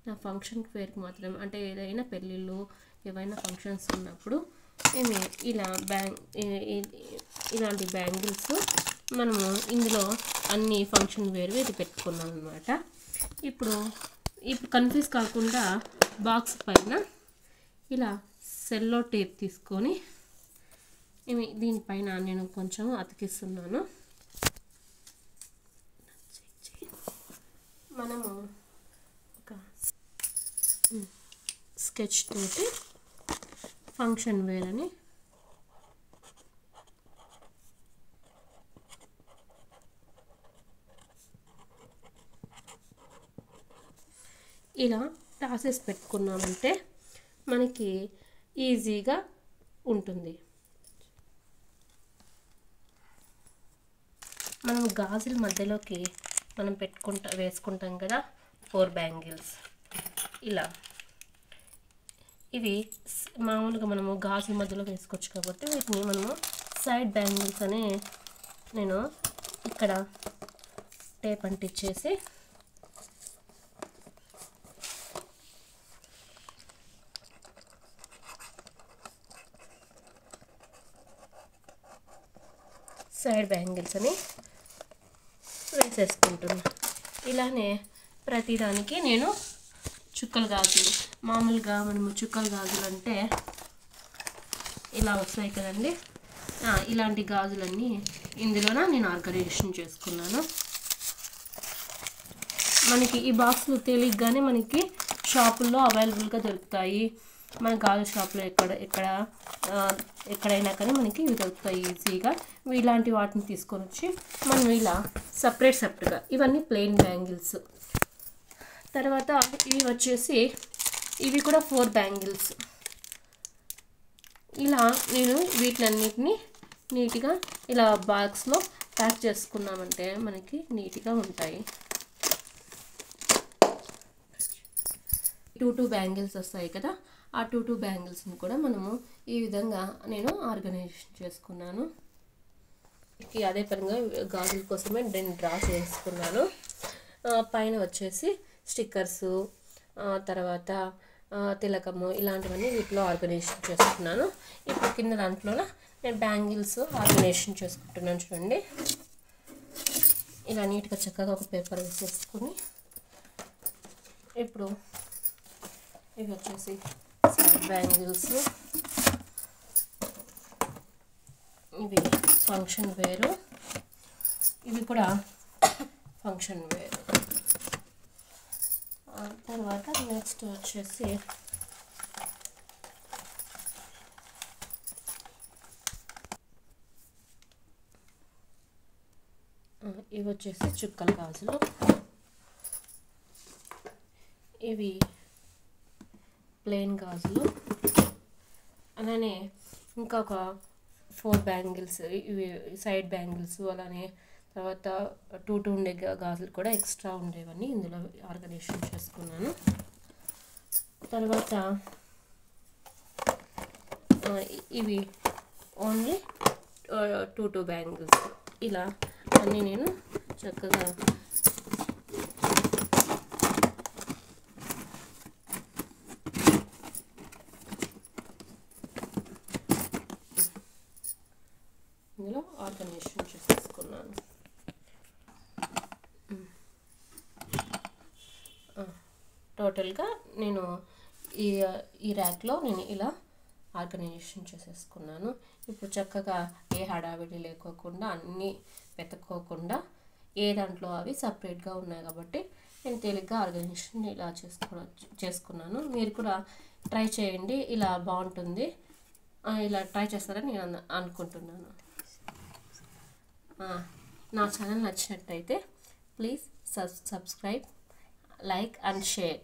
నా ఫంక్షన్ వేర్కి మాత్రం, అంటే ఏదైనా పెళ్ళిళ్ళు ఏవైనా ఫంక్షన్స్ ఉన్నప్పుడు మేము ఇలా ఇలాంటి బ్యాంగిల్స్ మనము ఇందులో అన్ని ఫంక్షన్ వేర్వి ఇది పెట్టుకున్నాం అనమాట. ఇప్పుడు కన్ఫ్యూజ్ కాకుండా బాక్స్ పైన ఇలా సెల్లో టేప్ తీసుకొని దీనిపైన నేను కొంచెం అతికిస్తున్నాను. మనము ఒక స్కెచ్ తోటి ఫంక్షన్ వేర్ అని ఇలా టాసెస్ పెట్టుకున్నామంటే మనకి ఈజీగా ఉంటుంది. మనం గాజుల మధ్యలోకి మనం వేసుకుంటాం కదా 4 బ్యాంగిల్స్. ఇలా ఇవి మామూలుగా మనము గాజుల మధ్యలో వేసుకోవచ్చు కాబట్టి వీటిని మనము సైడ్ బ్యాంగిల్స్ అని నేను ఇక్కడ టేప్ అంటించేసి సైడ్ బ్యాంగిల్స్ అని వేసేసుకుంటున్నాను. ఇలానే ప్రతిదానికి నేను చుక్కల గాజులు, మామూలుగా మనము చుక్కల గాజులు అంటే ఇలా వస్తాయి కదండి, ఇలాంటి గాజులన్నీ ఇందులోన నేను ఆర్గనైజేషన్ చేసుకున్నాను. మనకి ఈ బాక్సులు తేలిగ్గానే మనకి షాపుల్లో అవైలబుల్గా దొరుకుతాయి. మన గాజు షాప్లో ఎక్కడైనా కానీ మనకి ఇవి దొరుకుతాయి ఈజీగా. ఇలాంటి వాటిని తీసుకొని వచ్చి మనం ఇలా సపరేట్గా, ఇవన్నీ ప్లెయిన్ బ్యాంగిల్స్. తర్వాత ఇవి వచ్చేసి ఇవి కూడా 4 బ్యాంగిల్స్. ఇలా నేను వీటిలన్నిటిని నీట్గా ఇలా బాక్స్లో ప్యాక్ చేసుకున్నామంటే మనకి నీట్గా ఉంటాయి. 2 బ్యాంగిల్స్ వస్తాయి కదా, ఆ 2 బ్యాంగిల్స్ని కూడా మనము ఈ విధంగా నేను ఆర్గనైజేషన్ చేసుకున్నాను. అదే పరంగా గాజుల కోసమే నేను డ్రా చేసుకున్నాను. పైన వచ్చేసి స్టిక్కర్సు, తర్వాత తిలకము, ఇలాంటివన్నీ వీటిలో ఆర్గనైజేషన్ చేసుకున్నాను. ఇప్పుడు కింద దాంట్లో నేను బ్యాంగిల్స్ ఆర్గనైజేషన్ చేసుకుంటున్నాను. చూడండి, ఇలా నీట్గా చక్కగా ఒక పేపర్ వేసేసుకుని ఇప్పుడు ఇవి వచ్చేసి సైడ్ బ్యాంగిల్స్, ఇవి ఫంక్షన్ వేరు, ఇవి కూడా ఫంక్షన్ వేరు. తర్వాత నెక్స్ట్ వచ్చేసి ఇవి వచ్చేసి చుక్కల గాజులు, ఇవి ప్లెయిన్ గాజులు. అలానే ఇంకొక 4 బ్యాంగిల్స్, ఇవి సైడ్ బ్యాంగిల్స్. అలానే తర్వాత 2 ఉండే గాజులు కూడా ఎక్స్ట్రా ఉండేవన్నీ ఇందులో ఆర్గనైజేషన్ చేసుకున్నాను. తర్వాత ఇవి ఓన్లీ 2 బ్యాంగిల్స్. ఇలా అన్నీ నేను చక్కగా ఇందులో ఆర్గనైజేషన్ చేసుకున్నాను. టోటల్గా నేను ఈ ర్యాక్లో నేను ఇలా ఆర్గనైజేషన్ చేసేసుకున్నాను. ఇప్పుడు చక్కగా ఏ హడావిడి లేకోకుండా, అన్నీ వెతుక్కోకుండా, ఏ దాంట్లో అవి సపరేట్గా ఉన్నాయి కాబట్టి నేను తేలిగ్గా ఆర్గనైజేషన్ ఇలా చేసుకున్నాను. మీరు కూడా ట్రై చేయండి, ఇలా బాగుంటుంది. ఇలా ట్రై చేస్తారని నేను అనుకుంటున్నాను. నా ఛానల్ నచ్చినట్టయితే please subscribe, like and share.